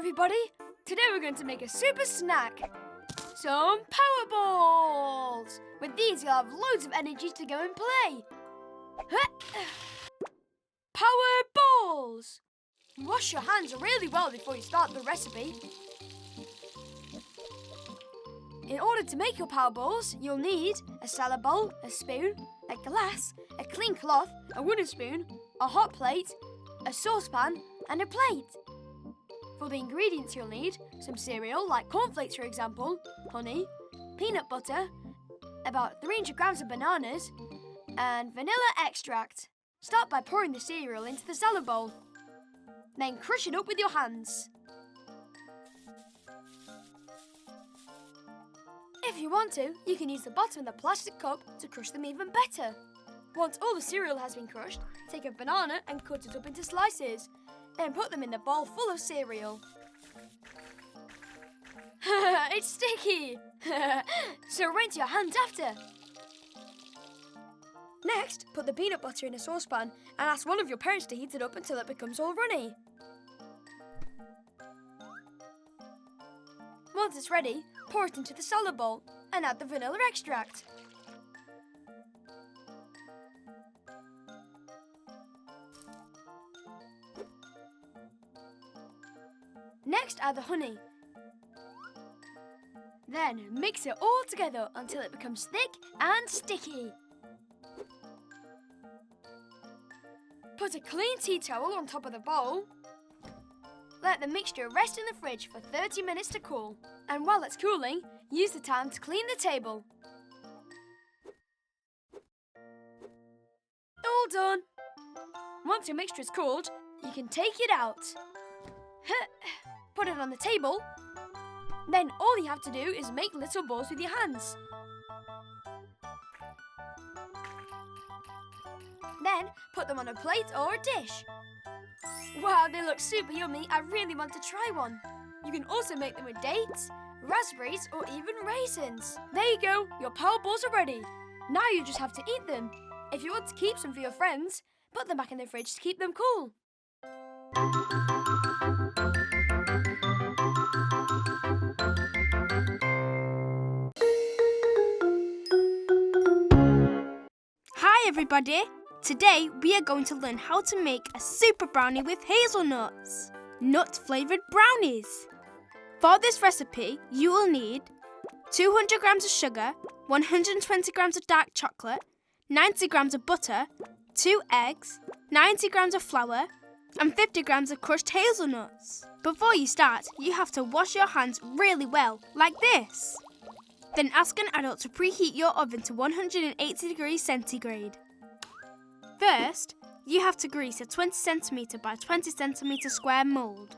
everybody! Today we're going to make a super snack. Some power balls! With these you'll have loads of energy to go and play. Power balls! Wash your hands really well before you start the recipe. In order to make your power balls, you'll need a salad bowl, a spoon, a glass, a clean cloth, a wooden spoon, a hot plate, a saucepan, and a plate. For the ingredients you'll need some cereal, like cornflakes for example, honey, peanut butter, about 300 grams of bananas, and vanilla extract. Start by pouring the cereal into the salad bowl. Then crush it up with your hands. If you want to, you can use the bottom of the plastic cup to crush them even better. Once all the cereal has been crushed, take a banana and cut it up into slices. Then put them in the bowl full of cereal. It's sticky! So rinse your hands after. Next, put the peanut butter in a saucepan and ask one of your parents to heat it up until it becomes all runny. Once it's ready, pour it into the salad bowl and add the vanilla extract. Next, add the honey. Then mix it all together until it becomes thick and sticky. Put a clean tea towel on top of the bowl. Let the mixture rest in the fridge for 30 minutes to cool. And while it's cooling, use the time to clean the table. All done! Once your mixture is cooled, you can take it out. Put it on the table. Then all you have to do is make little balls with your hands. Then put them on a plate or a dish. Wow, they look super yummy. I really want to try one. You can also make them with dates, raspberries, or even raisins. There you go, your power balls are ready. Now you just have to eat them. If you want to keep some for your friends, put them back in the fridge to keep them cool. Hi everybody! Today we are going to learn how to make a super brownie with hazelnuts. Nut-flavoured brownies. For this recipe, you will need 200 grams of sugar, 120 grams of dark chocolate, 90 grams of butter, 2 eggs, 90 grams of flour, and 50 grams of crushed hazelnuts. Before you start, you have to wash your hands really well, like this. Then ask an adult to preheat your oven to 180 degrees centigrade. First, you have to grease a 20 cm by 20 cm square mould.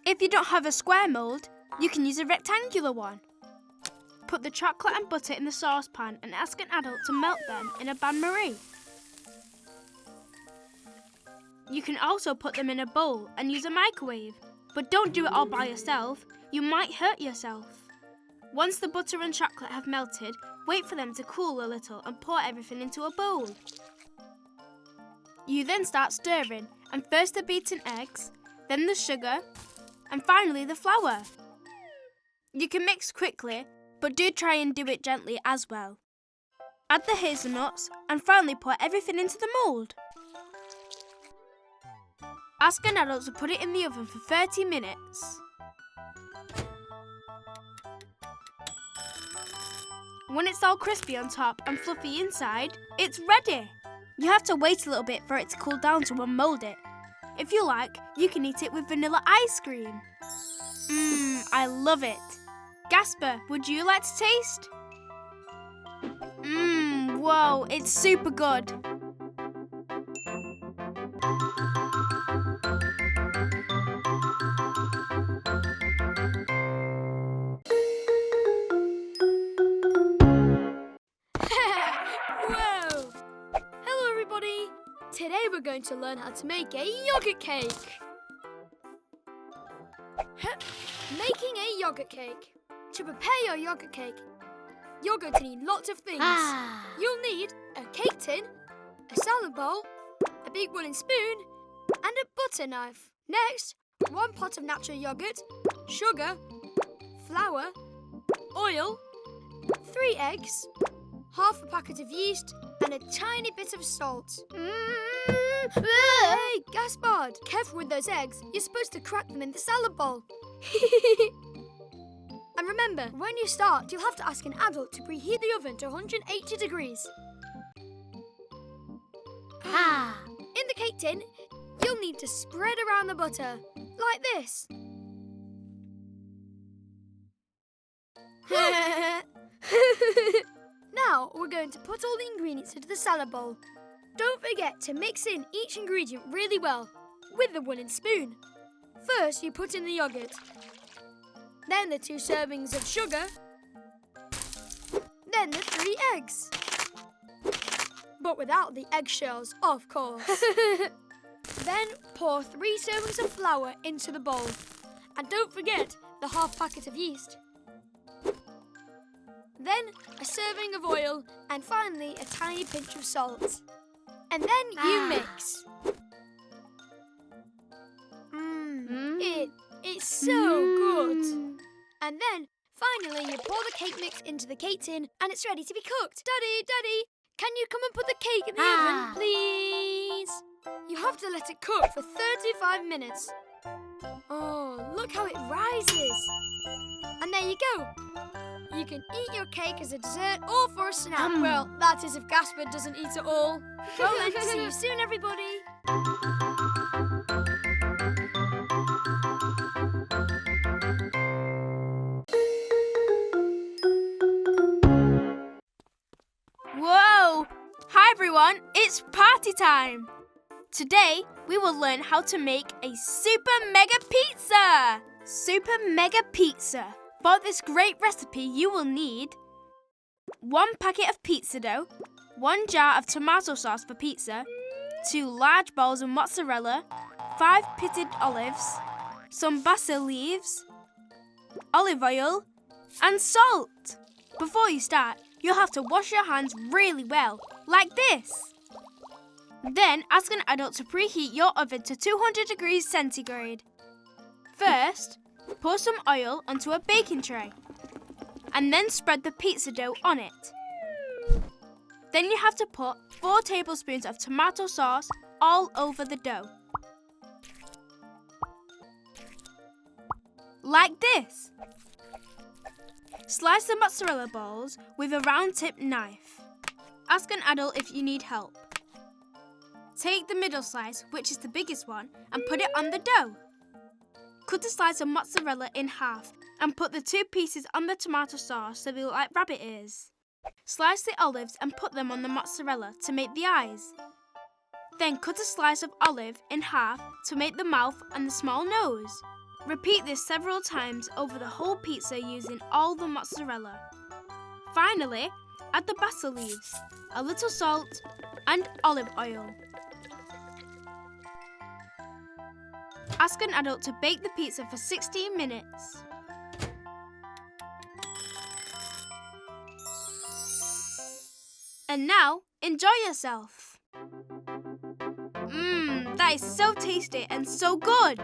If you don't have a square mould, you can use a rectangular one. Put the chocolate and butter in the saucepan and ask an adult to melt them in a bain-marie. You can also put them in a bowl and use a microwave, but don't do it all by yourself, you might hurt yourself. Once the butter and chocolate have melted, wait for them to cool a little and pour everything into a bowl. You then start stirring, and first the beaten eggs, then the sugar, and finally the flour. You can mix quickly, but do try and do it gently as well. Add the hazelnuts, and finally pour everything into the mould. Ask an adult to put it in the oven for 30 minutes. When it's all crispy on top and fluffy inside, it's ready. You have to wait a little bit for it to cool down to unmould it. If you like, you can eat it with vanilla ice cream. I love it. Gasper, would you like to taste? Whoa, it's super good. Today we're going to learn how to make a yogurt cake. Making a yogurt cake. To prepare your yogurt cake, you're going to need lots of things. You'll need a cake tin, a salad bowl, a big wooden spoon, and a butter knife. Next, 1 pot of natural yogurt, sugar, flour, oil, 3 eggs, half a packet of yeast, and a tiny bit of salt. Hey, Gaspard! Careful with those eggs. You're supposed to crack them in the salad bowl. And remember, when you start, you'll have to ask an adult to preheat the oven to 180 degrees. In the cake tin, you'll need to spread around the butter, like this. Now we're going to put all the ingredients into the salad bowl. Don't forget to mix in each ingredient really well with the wooden spoon. First, you put in the yogurt, then the 2 servings of sugar, then the 3 eggs. But without the eggshells, of course. Then pour 3 servings of flour into the bowl. And don't forget the half packet of yeast. Then a serving of oil, and finally a tiny pinch of salt. And then you mix. It's so good. And then, finally, you pour the cake mix into the cake tin, and it's ready to be cooked. Daddy, can you come and put the cake in the oven, please? You have to let it cook for 35 minutes. Oh, look how it rises. And there you go. You can eat your cake as a dessert or for a snack. Well, that is if Gaspard doesn't eat it all. Well then, see you soon, everybody. Whoa! Hi everyone, it's party time! Today, we will learn how to make a super mega pizza! Super mega pizza. For this great recipe, you will need 1 packet of pizza dough, 1 jar of tomato sauce for pizza, 2 large bowls of mozzarella, 5 pitted olives, some basil leaves, olive oil, and salt. Before you start, you'll have to wash your hands really well, like this. Then ask an adult to preheat your oven to 200 degrees centigrade. First, pour some oil onto a baking tray and then spread the pizza dough on it. Then you have to put 4 tablespoons of tomato sauce all over the dough. Like this. Slice the mozzarella balls with a round-tip knife. Ask an adult if you need help. Take the middle slice, which is the biggest one, and put it on the dough. Cut a slice of mozzarella in half and put the 2 pieces on the tomato sauce so they look like rabbit ears. Slice the olives and put them on the mozzarella to make the eyes. Then cut a slice of olive in half to make the mouth and the small nose. Repeat this several times over the whole pizza using all the mozzarella. Finally, add the basil leaves, a little salt, and olive oil. Ask an adult to bake the pizza for 16 minutes. And now, enjoy yourself! That is so tasty and so good!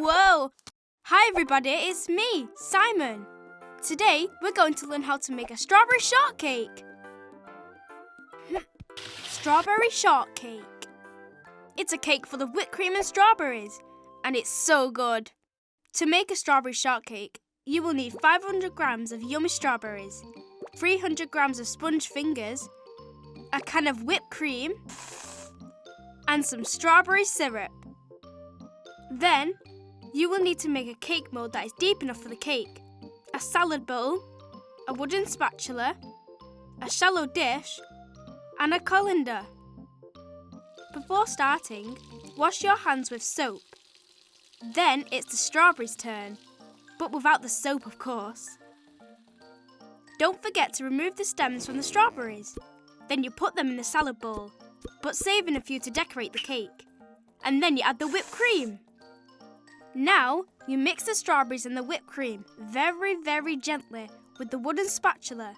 Whoa! Hi everybody, it's me, Simon. Today we're going to learn how to make a strawberry shortcake. Strawberry shortcake. It's a cake full of whipped cream and strawberries, and it's so good. To make a strawberry shortcake, you will need 500 grams of yummy strawberries, 300 grams of sponge fingers, a can of whipped cream, and some strawberry syrup. Then, you will need to make a cake mold that is deep enough for the cake, a salad bowl, a wooden spatula, a shallow dish, and a colander. Before starting, wash your hands with soap. Then it's the strawberries' turn, but without the soap, of course. Don't forget to remove the stems from the strawberries. Then you put them in the salad bowl, but saving a few to decorate the cake. And then you add the whipped cream. Now, you mix the strawberries and the whipped cream very, very gently with the wooden spatula.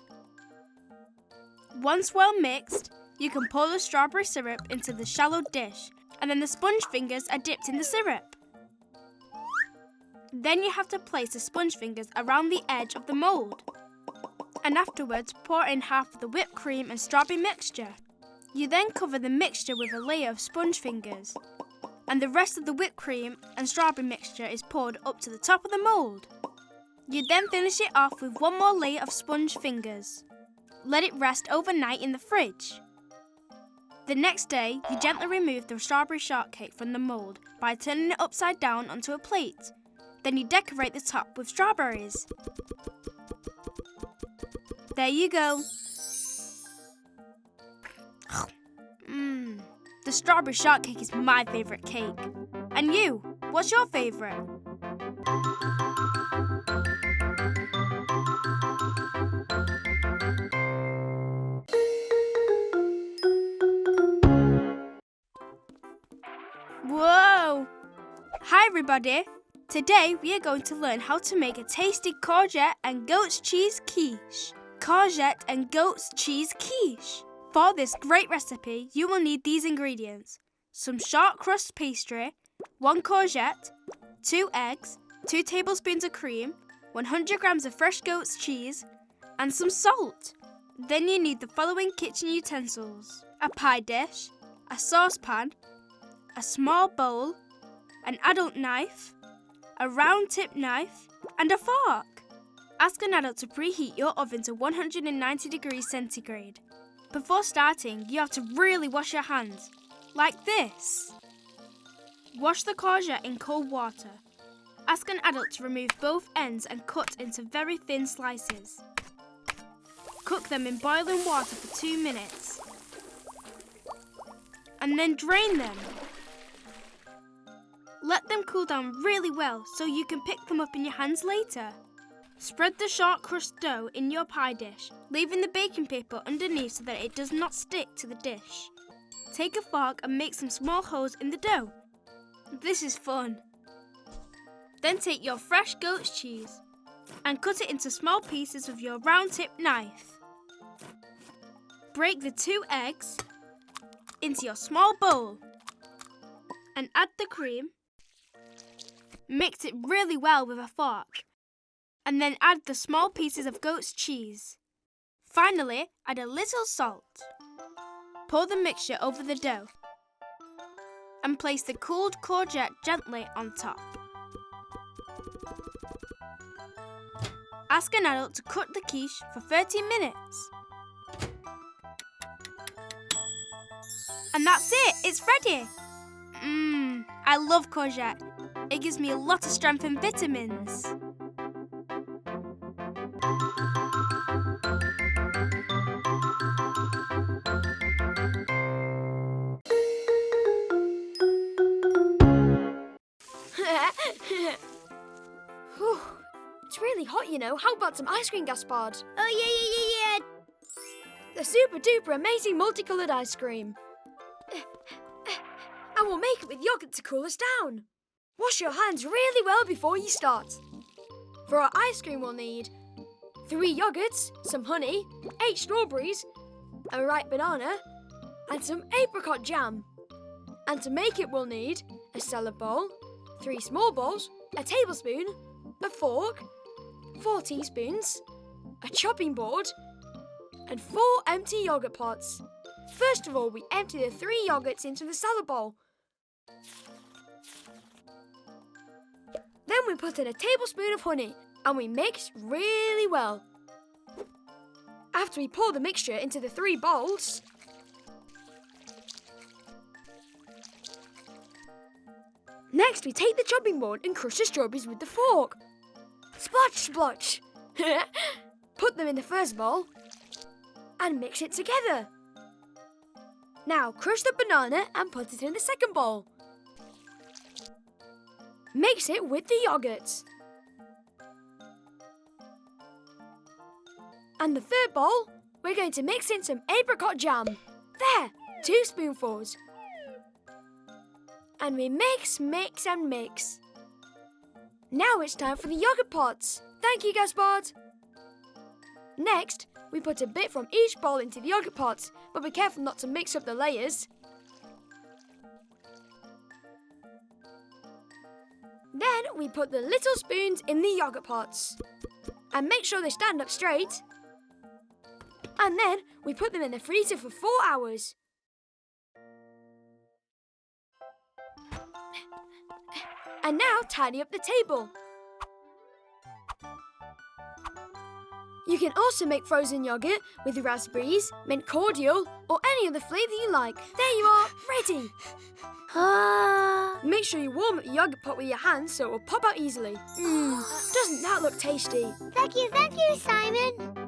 Once well mixed, you can pour the strawberry syrup into the shallow dish, and then the sponge fingers are dipped in the syrup. Then you have to place the sponge fingers around the edge of the mould, and afterwards pour in half of the whipped cream and strawberry mixture. You then cover the mixture with a layer of sponge fingers, and the rest of the whipped cream and strawberry mixture is poured up to the top of the mould. You then finish it off with one more layer of sponge fingers. Let it rest overnight in the fridge. The next day, you gently remove the strawberry shortcake from the mould by turning it upside down onto a plate. Then you decorate the top with strawberries. There you go. The strawberry shortcake is my favourite cake. And you, what's your favourite? Whoa! Hi everybody! Today we are going to learn how to make a tasty courgette and goat's cheese quiche. Courgette and goat's cheese quiche. For this great recipe, you will need these ingredients: some short crust pastry, 1 courgette, 2 eggs, 2 tablespoons of cream, 100 grams of fresh goat's cheese, and some salt. Then you need the following kitchen utensils: a pie dish, a saucepan, a small bowl, an adult knife, a round tip knife, and a fork. Ask an adult to preheat your oven to 190 degrees centigrade. Before starting, you have to really wash your hands, like this. Wash the courgette in cold water. Ask an adult to remove both ends and cut into very thin slices. Cook them in boiling water for 2 minutes. And then drain them. Let them cool down really well so you can pick them up in your hands later. Spread the short crust dough in your pie dish, leaving the baking paper underneath so that it does not stick to the dish. Take a fork and make some small holes in the dough. This is fun. Then take your fresh goat's cheese and cut it into small pieces with your round tip knife. Break the 2 eggs into your small bowl and add the cream. Mix it really well with a fork, and then add the small pieces of goat's cheese. Finally, add a little salt. Pour the mixture over the dough and place the cooled courgette gently on top. Ask an adult to cook the quiche for 30 minutes. And that's it, it's ready! I love courgette. It gives me a lot of strength and vitamins. Whew, it's really hot, you know. How about some ice cream, Gaspard? Oh, yeah. The super duper amazing multicoloured ice cream. And we'll make it with yogurt to cool us down. Wash your hands really well before you start. For our ice cream, we'll need 3 yogurts, some honey, 8 strawberries, a ripe banana, and some apricot jam. And to make it, we'll need a salad bowl, 3 small bowls, a tablespoon, a fork, 4 teaspoons, a chopping board, and 4 empty yogurt pots. First of all, we empty the 3 yogurts into the salad bowl. Then we put in a tablespoon of honey and we mix really well. After we pour the mixture into the 3 bowls, next we take the chopping board and crush the strawberries with the fork. Splotch, splotch. Put them in the first bowl and mix it together. Now crush the banana and put it in the second bowl. Mix it with the yogurt. And the third bowl, we're going to mix in some apricot jam. There, 2 spoonfuls. And we mix, mix and mix. Now it's time for the yogurt pots. Thank you, Gaspard. Next, we put a bit from each bowl into the yogurt pots, but be careful not to mix up the layers. Then we put the little spoons in the yogurt pots. And make sure they stand up straight. And then we put them in the freezer for 4 hours. And now tidy up the table. You can also make frozen yogurt with raspberries, mint cordial, or any other flavour you like. There you are, ready. Make sure you warm up the yogurt pot with your hands so it will pop out easily. Doesn't that look tasty? Thank you, Simon.